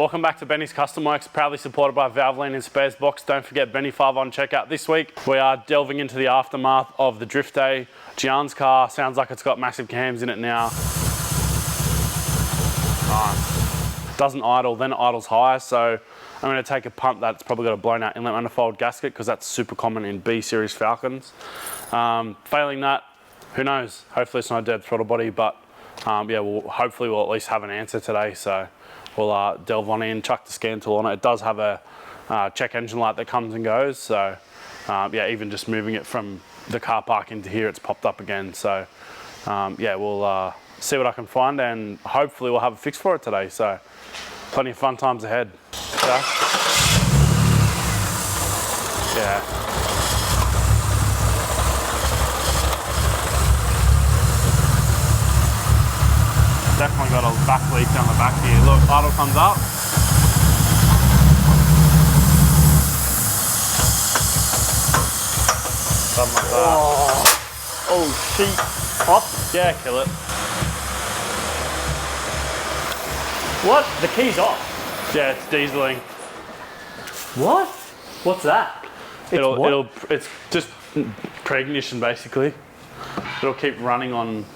Welcome back to Benny's Custom Works, proudly supported by Valvoline and Sparesbox. Don't forget Benny 5 on checkout this week. We are delving into the aftermath of the drift day. Gian's car sounds like it's got massive cams in it now. Nice. Doesn't idle, then it idles high, so I'm going to take a punt that's probably got a blown out inlet manifold gasket because that's super common in B series Falcons. Failing that, who knows? Hopefully it's not a dead throttle body, but yeah, hopefully we'll at least have an answer today. So we'll delve on in, chuck the scan tool on it. It does have a check engine light that comes and goes. So yeah, even just moving it from the car park into here, it's popped up again. So yeah, we'll see what I can find and hopefully we'll have a fix for it today. So plenty of fun times ahead. Okay? Yeah. Definitely got a back leak down the back here. Look, idle comes up. Something like that. Oh, sheet. Off? Yeah, kill it. What? The key's off? Yeah, it's dieseling. What? What's that? It's just preignition basically. It'll keep running on.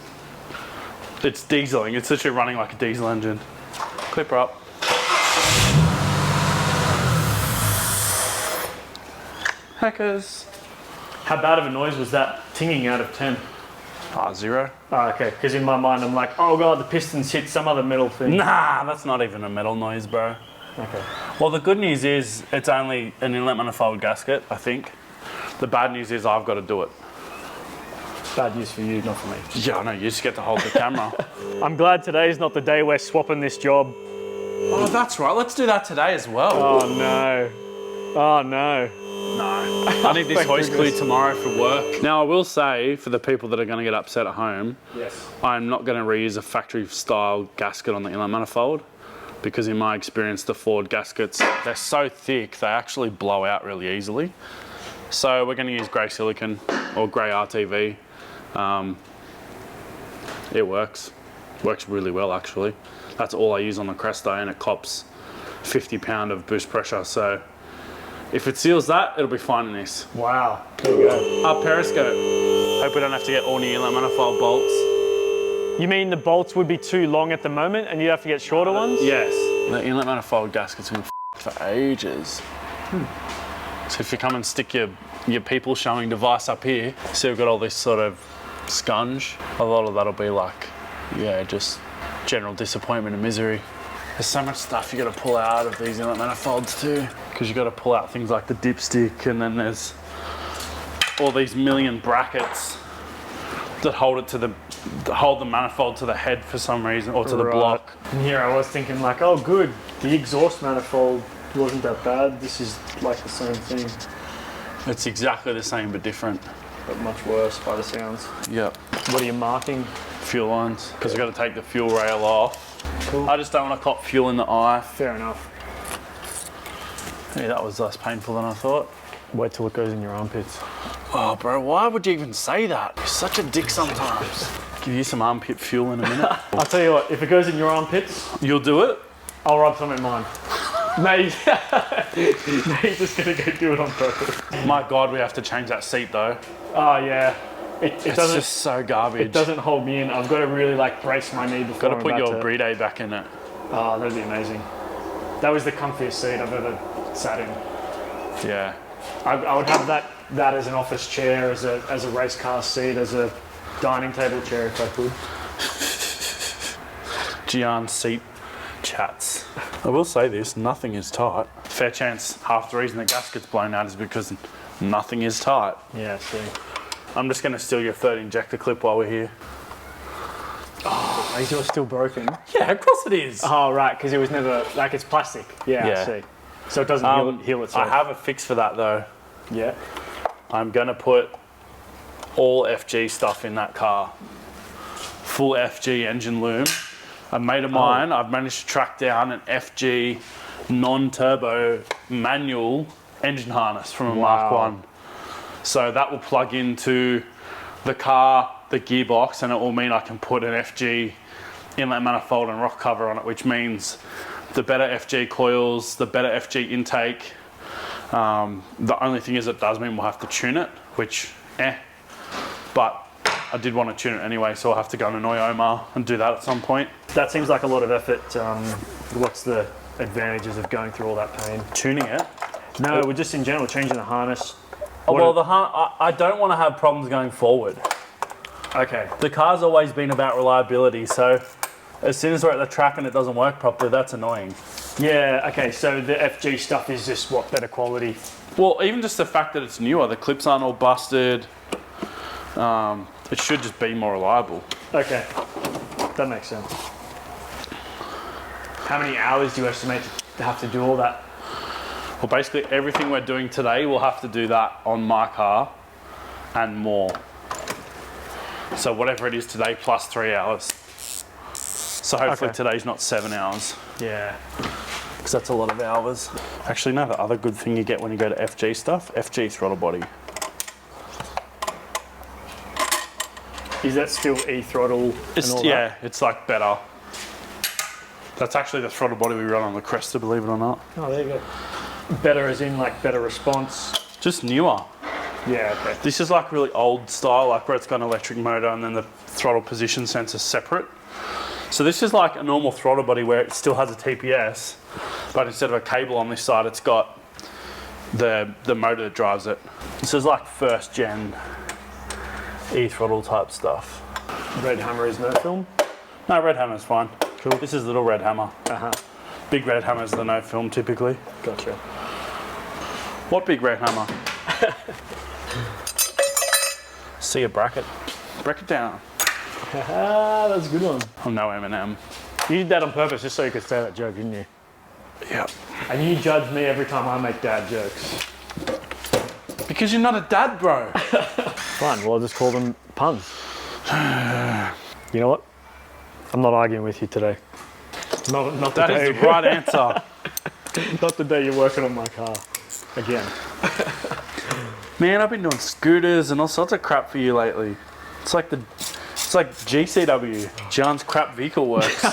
It's dieseling. It's literally running like a diesel engine. Clip her up. Hackers. How bad of a noise was that tinging out of 10? 0. Oh, okay, because in my mind I'm like, oh god, the pistons hit some other metal thing. Nah, that's not even a metal noise, bro. Okay. Well, the good news is it's only an inlet manifold gasket, I think. The bad news is I've got to do it. Bad news for you, not for me. Yeah, I know, you just get to hold the camera. I'm glad today's not the day we're swapping this job. Oh, that's right. Let's do that today as well. Oh no. Oh no. No. I need this hoist cleared tomorrow for work. Now, I will say, for the people that are going to get upset at home, yes, I'm not going to reuse a factory-style gasket on the inlet manifold because in my experience, the Ford gaskets, they're so thick, they actually blow out really easily. So we're going to use grey silicone or grey RTV. It works really well actually. That's all I use on the Cresta and it cops 50 pound of boost pressure. So if it seals that, it'll be fine in this. Wow, there you go. Up periscope. Hope we don't have to get all new inlet manifold bolts. You mean the bolts would be too long at the moment and you'd have to get shorter ones? Yes. The inlet manifold gasket's been for ages. So if you come and stick your people showing device up here, see we've got all this sort of scunge, a lot of that'll be like, yeah, just general disappointment and misery. There's so much stuff you got to pull out of these inlet manifolds too, because you got to pull out things like the dipstick, and then there's all these million brackets that hold the manifold to the head for some reason, or to the block. And here I was thinking like, oh good, the exhaust manifold wasn't that bad. This is like the same thing. It's exactly the same but different. But much worse by the sounds. Yep. What are you marking? Fuel lines, because you've got to take the fuel rail off. Cool. I just don't want to cop fuel in the eye. Fair enough. Yeah, that was less painful than I thought. Wait till it goes in your armpits. Oh, bro, why would you even say that? You're such a dick sometimes. Give you some armpit fuel in a minute. I'll tell you what, if it goes in your armpits, You'll do it? I'll rub some in mine. Mate, you're just gonna go do it on purpose. My God, we have to change that seat though. Oh yeah, It's doesn't. just so garbage. It doesn't hold me in. I've got to really like brace my knee before. Got to put your Bride back in it. Oh, that'd be amazing. That was the comfiest seat I've ever sat in. Yeah. I would have that as an office chair, as a race car seat, as a dining table chair if I could. Gian seat chats. I will say this, nothing is tight. Fair chance half the reason the gasket's blown out is because nothing is tight. Yeah, see. I'm just going to steal your third injector clip while we're here. Oh, is yours still broken? Yeah, of course it is. Oh, right, because it was never, like it's plastic. Yeah, I see. So it doesn't heal itself. I have a fix for that though. Yeah. I'm going to put all FG stuff in that car. Full FG engine loom. A mate of mine, I've managed to track down an FG non-turbo manual engine harness from a Mark 1. So that will plug into the car, the gearbox, and it will mean I can put an FG inlet manifold and rock cover on it, which means the better FG coils, the better FG intake. The only thing is it does mean we'll have to tune it, which, but I did want to tune it anyway, so I'll have to go to Noyoma and do that at some point. That seems like a lot of effort. What's the advantages of going through all that pain? Tuning it? No, we're just in general changing the harness. I don't want to have problems going forward. Okay. The car's always been about reliability, so as soon as we're at the track and it doesn't work properly, that's annoying. Yeah, okay, so the FG stuff is just what, better quality? Well, even just the fact that it's newer, the clips aren't all busted. It should just be more reliable. Okay, that makes sense. How many hours do you estimate to have to do all that? Well, basically everything we're doing today, we'll have to do that on my car and more. So whatever it is today plus 3 hours. So hopefully today's not 7 hours. Yeah. Because that's a lot of hours. Actually, no, the other good thing you get when you go to FG stuff, FG throttle body. Is that still E-throttle and all that? Yeah, it's like better. That's actually the throttle body we run on the Cresta, believe it or not. Oh, there you go. Better as in like better response? Just newer. Yeah, okay. This is like really old style, like where it's got an electric motor and then the throttle position sensor separate. So this is like a normal throttle body where it still has a TPS, but instead of a cable on this side, it's got the motor that drives it. This is like first gen E-throttle type stuff. Red Hammer is no film? No, red hammer's fine. Cool. This is little red hammer. Uh-huh. Big red hammer's the no film typically. Gotcha. What big red hammer? See a bracket. Break it down. Ah, that's a good one. I'm no M&M. You did that on purpose just so you could say that joke, didn't you? Yeah. And you judge me every time I make dad jokes. Because you're not a dad, bro. Fine, well I'll just call them puns. You know what? I'm not arguing with you today. Not That is the right answer. Not the day you're working on my car. Again. Man, I've been doing scooters and all sorts of crap for you lately. It's like GCW, Gian's crap vehicle works.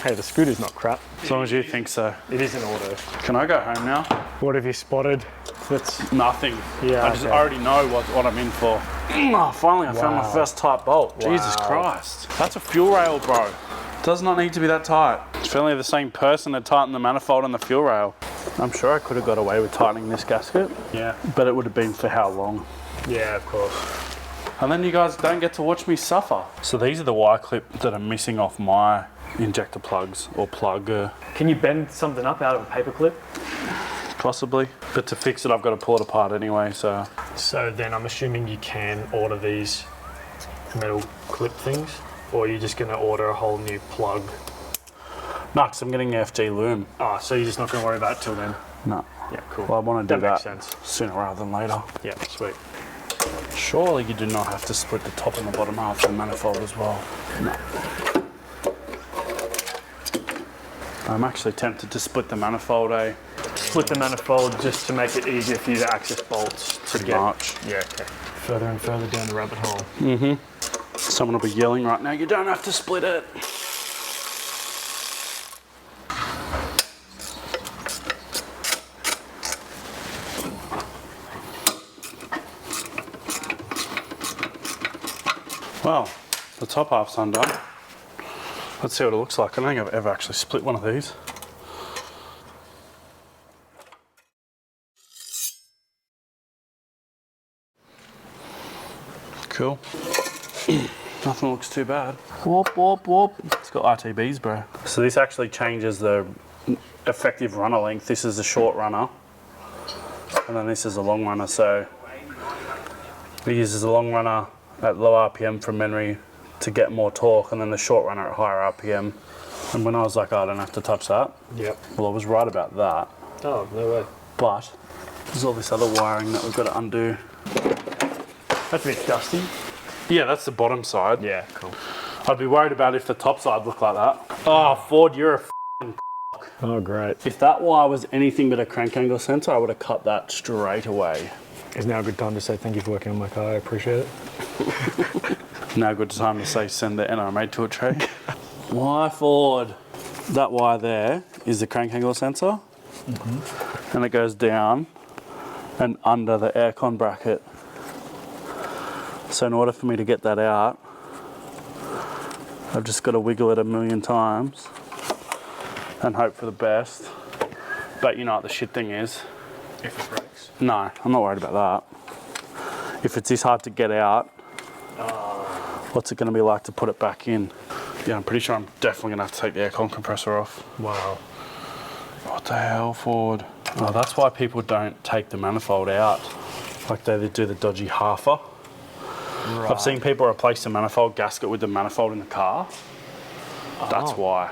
Hey, the scooter's not crap. As long as you think so. It is an auto. Can I go home now? What have you spotted? That's Nothing. Yeah, I just already know what I'm in for. Oh, finally, I found my first tight bolt. Wow. Jesus Christ. That's a fuel rail, bro. Does not need to be that tight. If only the same person had tightened the manifold and the fuel rail. I'm sure I could have got away with tightening this gasket. Yeah. But it would have been for how long? Yeah, of course. And then you guys don't get to watch me suffer. So these are the wire clip that are missing off my injector plugs or plug. Can you bend something up out of a paper clip? Possibly. But to fix it, I've got to pull it apart anyway, so. So then I'm assuming you can order these metal clip things, or you're just going to order a whole new plug? No, because I'm getting the FG loom. Oh, so you're just not going to worry about it till then? No. Yeah, cool. Well, I want to do makes that sense. sooner rather than later. Yeah, sweet. Surely you do not have to split the top and the bottom half of the manifold as well. No. I'm actually tempted to split the manifold, Split the manifold just to make it easier for you to access bolts. Pretty much. Yeah, okay. Further and further down the rabbit hole. Mm-hmm. Someone will be yelling right now, you don't have to split it. Well, the top half's undone. Let's see what it looks like. I don't think I've ever actually split one of these. Cool. Nothing looks too bad. Whoop, whoop, whoop. It's got RTBs, bro. So this actually changes the effective runner length. This is the short runner. And then this is a long runner. So it uses a long runner at low RPM from memory to get more torque, and then the short runner at higher RPM. And when I was like, oh, I don't have to touch that. Yep. Well, I was right about that. Oh, no way. But there's all this other wiring that we've got to undo. That's a bit dusty. Yeah, that's the bottom side. Yeah, cool. I'd be worried about if the top side looked like that. Oh, Ford, you're a Oh, great. If that wire was anything but a crank angle sensor, I would have cut that straight away. Is now a good time to say thank you for working on my car. I appreciate it. Now a good time to say send the NRMA to a tray. Why, Ford? That wire there is the crank angle sensor. And it goes down and under the aircon bracket. So in order for me to get that out, I've just got to wiggle it a million times and hope for the best. But you know what the shit thing is? If it breaks. No, I'm not worried about that. If it's this hard to get out, what's it going to be like to put it back in? Yeah, I'm pretty sure I'm definitely going to have to take the aircon compressor off. Wow. What the hell, Ford? Oh, that's why people don't take the manifold out. Like they do the dodgy halfer. Right. I've seen people replace the manifold gasket with the manifold in the car. That's why.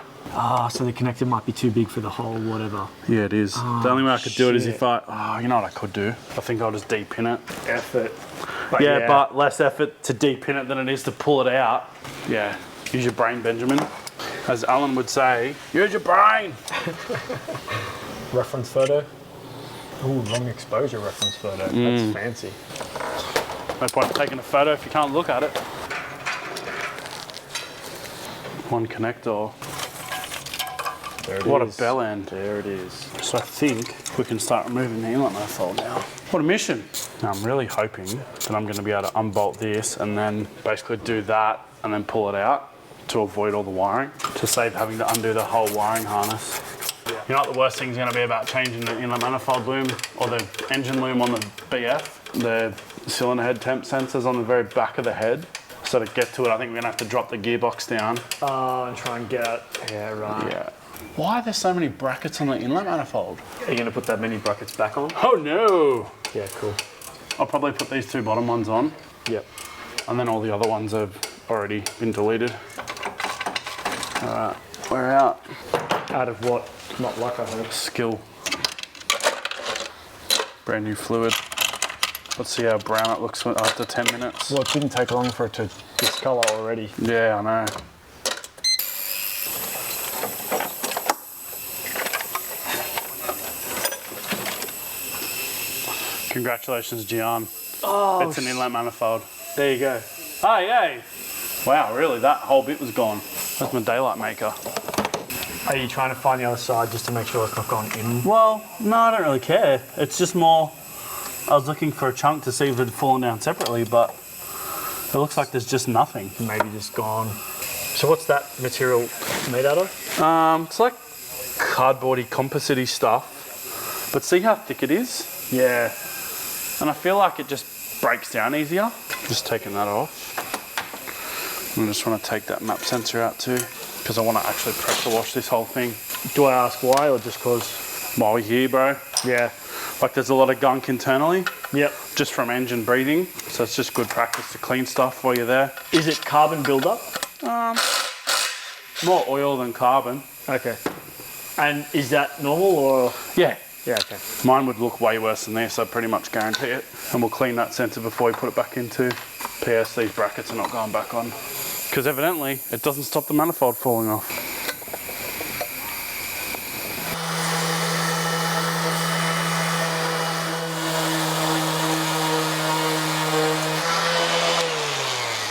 So the connector might be too big for the hole, whatever. Yeah, it is. The only way I could do it is shit. if you know what I could do? I think I'll just deep-pin it. Effort. Yeah, but less effort to deep-pin it than it is to pull it out. Yeah, use your brain, Benjamin. As Alan would say, use your brain. Reference photo. Ooh, long exposure reference photo. That's fancy. No point in taking a photo if you can't look at it. One connector. There it What is. a bell end. There it is. So I think we can start removing the inlet manifold now. What a mission. Now I'm really hoping that I'm going to be able to unbolt this and then basically do that and then pull it out to avoid all the wiring, to save having to undo the whole wiring harness. Yeah. You know what the worst thing is going to be about changing the inlet manifold loom or the engine loom on the BF? The cylinder head temp sensors on the very back of the head. So to get to it, I think we're going to have to drop the gearbox down. And try and get out. Yeah, right. Yeah. Why are there so many brackets on the inlet manifold? Are you going to put that many brackets back on? Oh no! Yeah, cool. I'll probably put these two bottom ones on. Yep. And then all the other ones have already been deleted. Alright, we're out. Out of what? Not luck, I hope. Skill. Brand new fluid. Let's see how brown it looks after 10 minutes. Well, it didn't take long for it to discolor already. Yeah, I know. Congratulations, Gian. Oh, It's an inlet manifold. there you go. Oh, yay! Wow, really? That whole bit was gone. That's my daylight maker. Are you trying to find the other side just to make sure it's not gone in? Well, no, I don't really care. It's just more, I was looking for a chunk to see if it had fallen down separately, but it looks like there's just nothing. Maybe just gone. So what's that material made out of? It's like cardboardy, composite-y stuff, but see how thick it is? Yeah. And I feel like it just breaks down easier. Just taking that off. I just want to take that map sensor out too, because I want to actually pressure wash this whole thing. Do I ask why or just cause? While we're here, bro. Yeah. Like there's a lot of gunk internally, Yep. just from engine breathing. So it's just good practice to clean stuff while you're there. Is it carbon buildup? More oil than carbon. Okay. And is that normal or? Yeah. Yeah, okay. Mine would look way worse than this, I pretty much guarantee it. And we'll clean that sensor before we put it back into. PS, these brackets are not going back on. Because evidently, it doesn't stop the manifold falling off.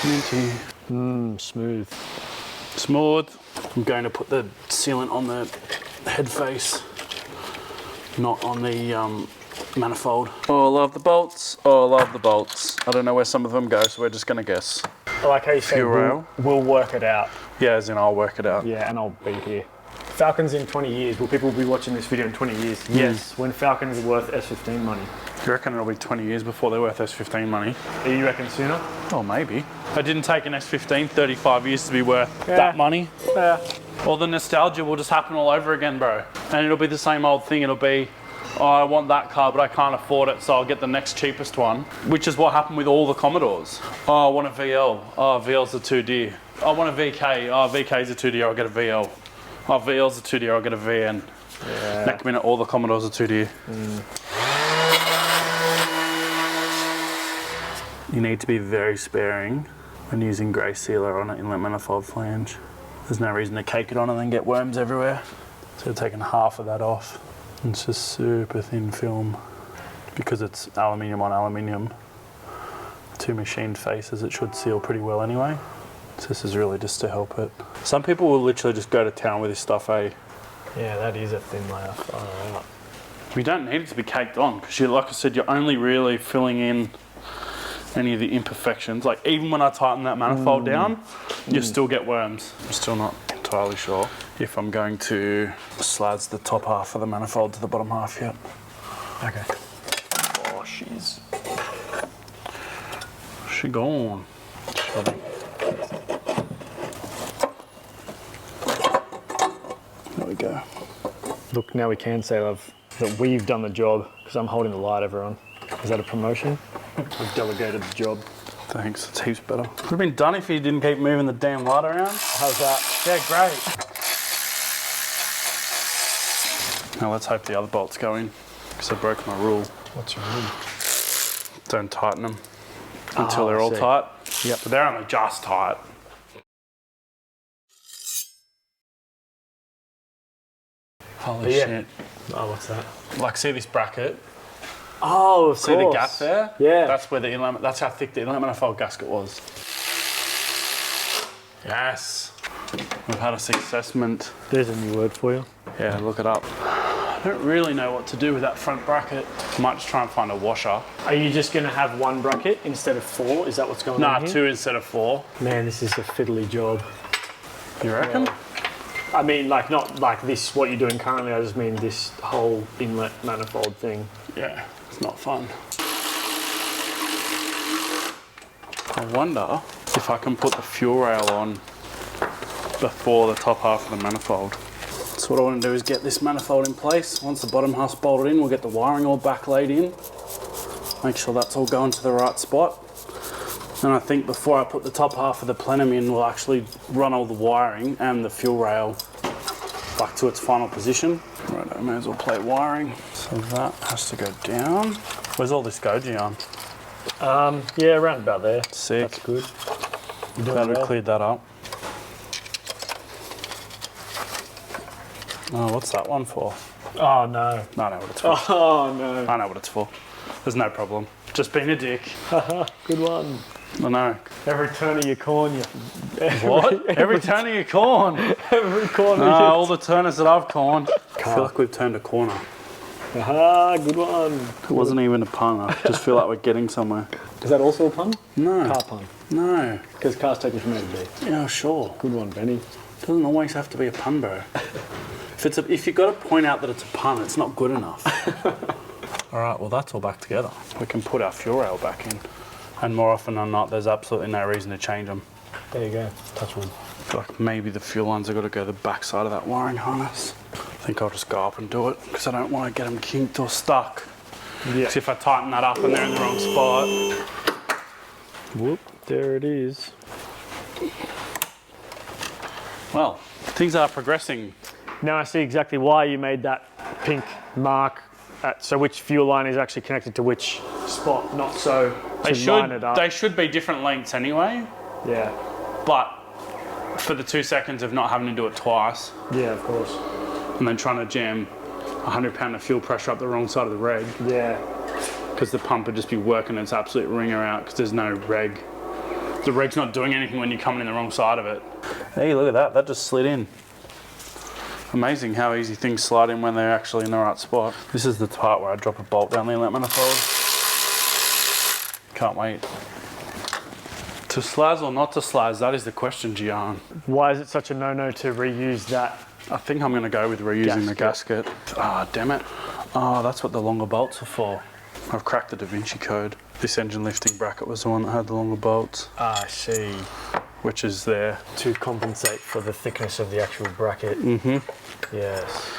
Minty. Smooth. Smooth. I'm going to put the sealant on the head face, not on the manifold. Oh, I love the bolts. Oh, I love the bolts. I don't know where some of them go, so we're just going to guess. I like how you say we'll work it out. Yeah, as in I'll work it out. Yeah, and I'll be here. Falcons in 20 years. Will people be watching this video in 20 years? Yes, when Falcons are worth S15 money. Do you reckon it'll be 20 years before they're worth S15 money? Do you reckon sooner? Oh, maybe. It didn't take an S15 35 years to be worth that money. Yeah. Well, the nostalgia will just happen all over again, bro. And it'll be the same old thing. It'll be, oh, I want that car, but I can't afford it, so I'll get the next cheapest one, which is what happened with all the Commodores. Oh, I want a VL. Oh, VLs are too dear. I want a VK. Oh, VKs are too dear, I'll get a VL. Oh, VLs are too dear, I'll get a VN. Yeah. Next minute, all the Commodores are too dear. You need to be very sparing when using grey sealer on an inlet manifold flange. There's no reason to cake it on and then get worms everywhere. So I've taken half of that off. It's just super thin film. Because it's aluminium on aluminium, two machined faces, it should seal pretty well anyway. So this is really just to help it. Some people will literally just go to town with this stuff, eh? Yeah, that is a thin layer. Far out. We don't need it to be caked on because, like I said, you're only really filling in any of the imperfections. Like even when I tighten that manifold down, you still get worms. I'm still not entirely sure if I'm going to slaz the top half of the manifold to the bottom half yet. Okay. Oh, she's She gone. There we go. Look, now we can say, love, that we've done the job because I'm holding the light, everyone. Is that a promotion? We've delegated the job. Thanks, it's heaps better. Would have been done if you didn't keep moving the damn light around. How's that? Yeah, great. Now let's hope the other bolts go in because I broke my rule. What's your rule? Don't tighten them until they're all I see. tight. Yep. But they're only just tight. Holy shit. Oh, what's that? Like, see this bracket? Oh, of See course. the gap there? Yeah. That's where the inlet, that's how thick the inlet manifold gasket was. Yes. We've had a assessment. There's a new word for you. Yeah, look it up. I don't really know what to do with that front bracket. Might just try and find a washer. Are you just going to have one bracket instead of 4? Is that what's going on Nah, here? 2 instead of 4. Man, this is a fiddly job. You reckon? Well, I mean, like, not like this, what you're doing currently. I just mean this whole inlet manifold thing. Yeah, it's not fun. I wonder if I can put the fuel rail on before the top half of the manifold. So what I want to do is get this manifold in place. Once the bottom half's bolted in, we'll get the wiring all back laid in. Make sure that's all going to the right spot. And I think before I put the top half of the plenum in, we'll actually run all the wiring and the fuel rail back to its final position. Right, I may as well play wiring. So that has to go down. Where's all this go, Gian? Yeah, around about there. Sick. That's good. You're doing Glad we well. cleared that up. Oh, what's that one for? Oh, no. I know what it's for. Oh, no. I know what it's for. There's no problem. Just being a dick. Good one. I know. Every turn of your corn, you... What? Every turn of your corn. Every corner No, you... all the turners that I've corned. I feel like we've turned a corner. Aha, good one. It wasn't even a pun. I just feel like we're getting somewhere. Is that also a pun? No. Car pun. No. Because cars take you from A to B. Yeah, sure. Good one, Benny. Doesn't always have to be a pun, bro. If you've got to point out that it's a pun, it's not good enough. All right, well, that's all back together. We can put our fuel rail back in. And more often than not, there's absolutely no reason to change them. There you go. Touch wood. I feel like maybe the fuel lines have got to go the back side of that wiring harness. I think I'll just go up and do it because I don't want to get them kinked or stuck. Yeah. 'Cause if I tighten that up and they're in the wrong spot. Whoop. There it is. Well, things are progressing. Now I see exactly why you made that pink mark. So which fuel line is actually connected to which spot, not so to line it up. They should be different lengths anyway, Yeah. but for the 2 seconds of not having to do it twice Yeah, of course. and then trying to jam 100 pound of fuel pressure up the wrong side of the reg Yeah. because the pump would just be working its absolute ringer out because there's no reg. The reg's not doing anything when you're coming in the wrong side of it. Hey, look at that. That just slid in. Amazing how easy things slide in when they're actually in the right spot. This is the part where I drop a bolt down the inlet manifold. Can't wait. To slaz or not to slaz, that is the question, Gian. Why is it such a no-no to reuse that? I think I'm going to go with reusing the gasket. Ah, damn it. Oh, that's what the longer bolts are for. I've cracked the Da Vinci Code. This engine lifting bracket was the one that had the longer bolts, I see. which is there. To compensate for the thickness of the actual bracket. Mm-hmm. Yes.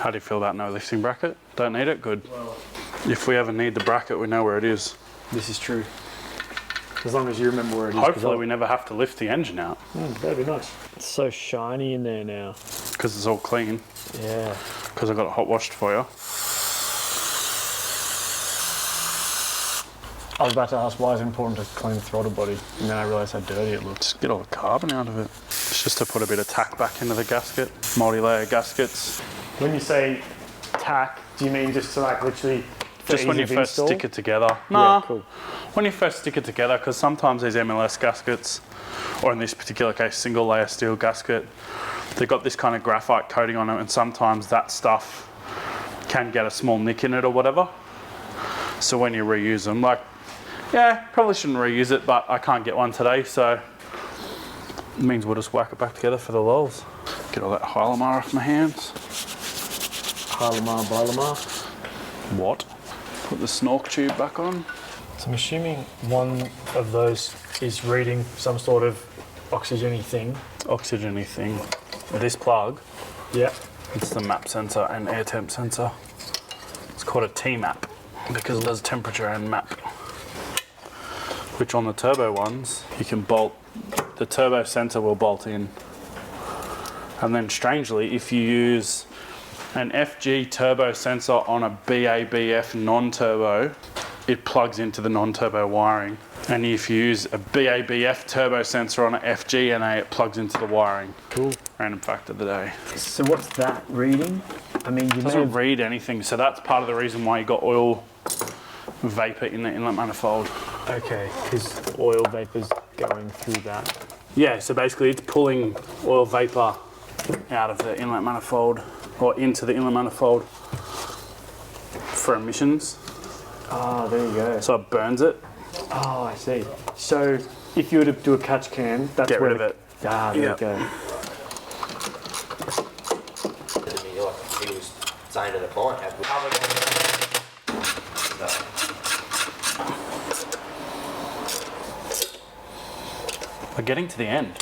How do you feel about no lifting bracket? Don't need it? Good. Well, if we ever need the bracket, we know where it is. This is true. As long as you remember where it is. Hopefully we never have to lift the engine out That'd be nice. It's so shiny in there now. because it's all clean, Yeah. because I got it hot washed for you. I was about to ask why it's important to clean the throttle body, and then I realised how dirty it looks. Just get all the carbon out of it. It's just to put a bit of tack back into the gasket. Multi-layer gaskets. When you say tack, do you mean just to like literally Just when ease you of first install? stick it together. Nah, Yeah, cool. when you first stick it together, because sometimes these MLS gaskets, or in this particular case, single layer steel gasket, they've got this kind of graphite coating on it, and sometimes that stuff can get a small nick in it or whatever. So when you reuse them, like, yeah, probably shouldn't reuse it, but I can't get one today, so it means we'll just whack it back together for the lols. Get all that Hylamar off my hands. Hylamar, Bylamar. What? Put the snork tube back on. So I'm assuming one of those is reading some sort of oxygen-y thing. Oxygen-y thing. This plug, Yeah. it's the map sensor and air temp sensor. It's called a T-map because it does temperature and map. Which on the turbo ones, you can bolt, the turbo sensor will bolt in. And then strangely, if you use an FG turbo sensor on a BABF non-turbo, it plugs into the non-turbo wiring. And if you use a BABF turbo sensor on an FG-NA, it plugs into the wiring. Cool. Random fact of the day. So what's that reading? I mean, you It doesn't read anything, so that's part of the reason why you got oil vapor in the inlet manifold. Okay, because oil vapor's going through that. Yeah, so basically it's pulling oil vapor out of the inlet manifold, or into the inlet manifold for emissions. Oh, there you go. So it burns it. Oh, I see. So if you were to do a catch can, that's Get where rid of it. Ah, there Yep. you go. I mean, like he was saying to the client, have we covered We're getting to the end.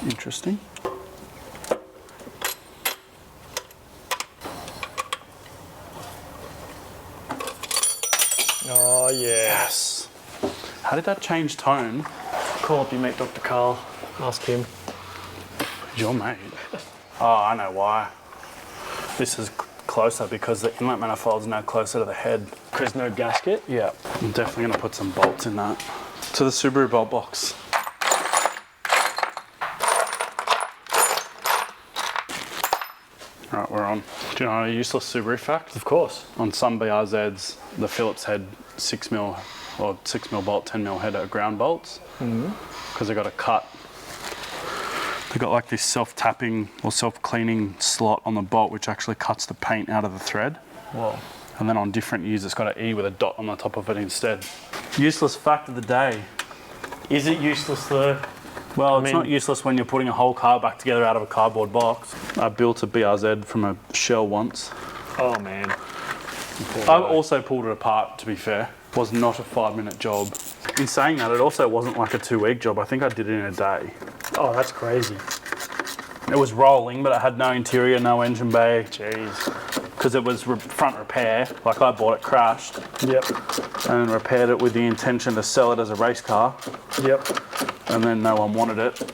Interesting. Oh, yeah. Yes. How did that change tone? Call up your mate, Dr. Carl. Ask him. Your mate. Oh, I know why. This is closer because the inlet manifold's now closer to the head. Because no gasket? Yeah. I'm definitely gonna put some bolts in that. To the Subaru bolt box. Right, we're on. Do you know a useless Subaru fact? Of course. On some BRZs, the Phillips head 6mm or 6mm bolt, 10mm head are ground bolts because they got a cut. They got like this self-tapping or self-cleaning slot on the bolt which actually cuts the paint out of the thread. Whoa. And then on different U's, it's got an E with a dot on the top of it instead. Useless fact of the day. Is it useless though? Well, it's mean- not useless when you're putting a whole car back together out of a cardboard box. I built a BRZ from a shell once. Oh man. I've also pulled it apart, to be fair. Was not a 5-minute job. In saying that, it also wasn't like a 2-week job. I think I did it in a day. Oh, that's crazy. It was rolling, but it had no interior, no engine bay. Jeez. Because it was front repair. Like I bought it crashed Yep. and repaired it with the intention to sell it as a race car. Yep. And then no one wanted it.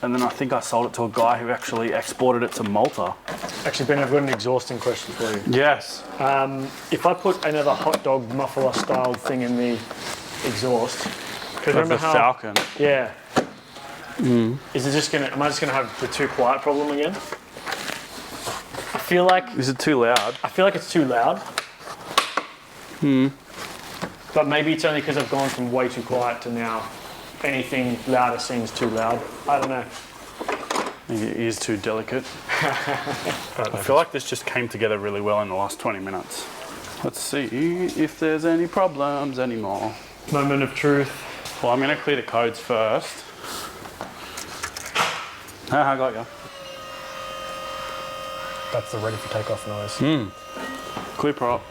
And then I think I sold it to a guy who actually exported it to Malta. Actually, Ben, I've got an exhausting question for you. Yes. If I put another hot dog muffler style thing in the exhaust, because Of the Falcon. Yeah. Is it just gonna? Am I just gonna have the too quiet problem again? I feel like Is it too loud? it's too loud. But maybe it's only because I've gone from way too quiet to now anything louder seems too loud. I don't know. It is too delicate. I feel like this just came together really well in the last 20 minutes. Let's see if there's any problems anymore. Moment of truth. Well, I'm going to clear the codes first. I got you. That's the ready for takeoff noise. Clear prop.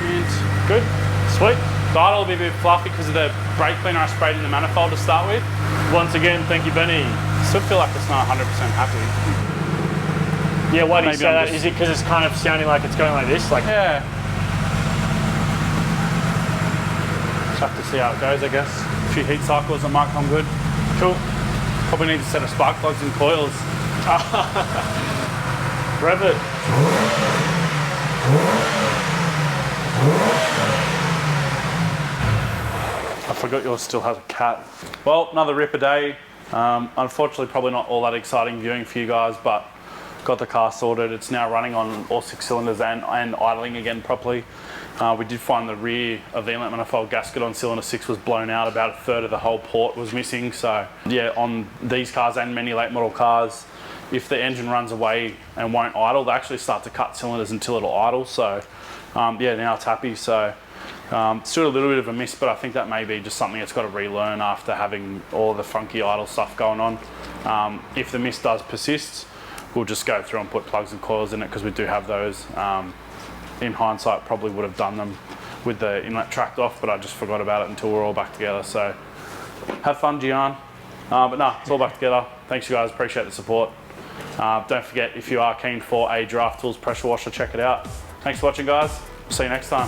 And good. Sweet. The idle will be a bit fluffy because of the brake cleaner I sprayed in the manifold to start with. Once again, thank you, Benny. Still feel like it's not 100% happy. Yeah, why do you Maybe say I'm that? just- Is it because it's kind of sounding like it's going like this? Like, Yeah. Just have to see how it goes, I guess. A few heat cycles, it might come good. cool. Probably need to set a spark plugs and coils. Rev it. I forgot yours still has a cat. Well, another ripper day. Unfortunately, probably not all that exciting viewing for you guys, but got the car sorted. It's now running on all 6 cylinders and idling again properly. We did find the rear of the inlet manifold gasket on cylinder 6 was blown out. About a third of the whole port was missing. So yeah, on these cars and many late model cars, if the engine runs away and won't idle, they actually start to cut cylinders until it'll idle. So yeah, now it's happy. So still a little bit of a miss, but I think that may be just something it's got to relearn after having all the funky idle stuff going on. If the miss does persist, we'll just go through and put plugs and coils in it, because we do have those. In hindsight, probably would have done them with the inlet tracked off, but I just forgot about it until we're all back together. So have fun, Gian. But no, it's all back together. Thanks, you guys. Appreciate the support. Don't forget, if you are keen for a Draft Tools pressure washer, check it out. Thanks for watching, guys. See you next time.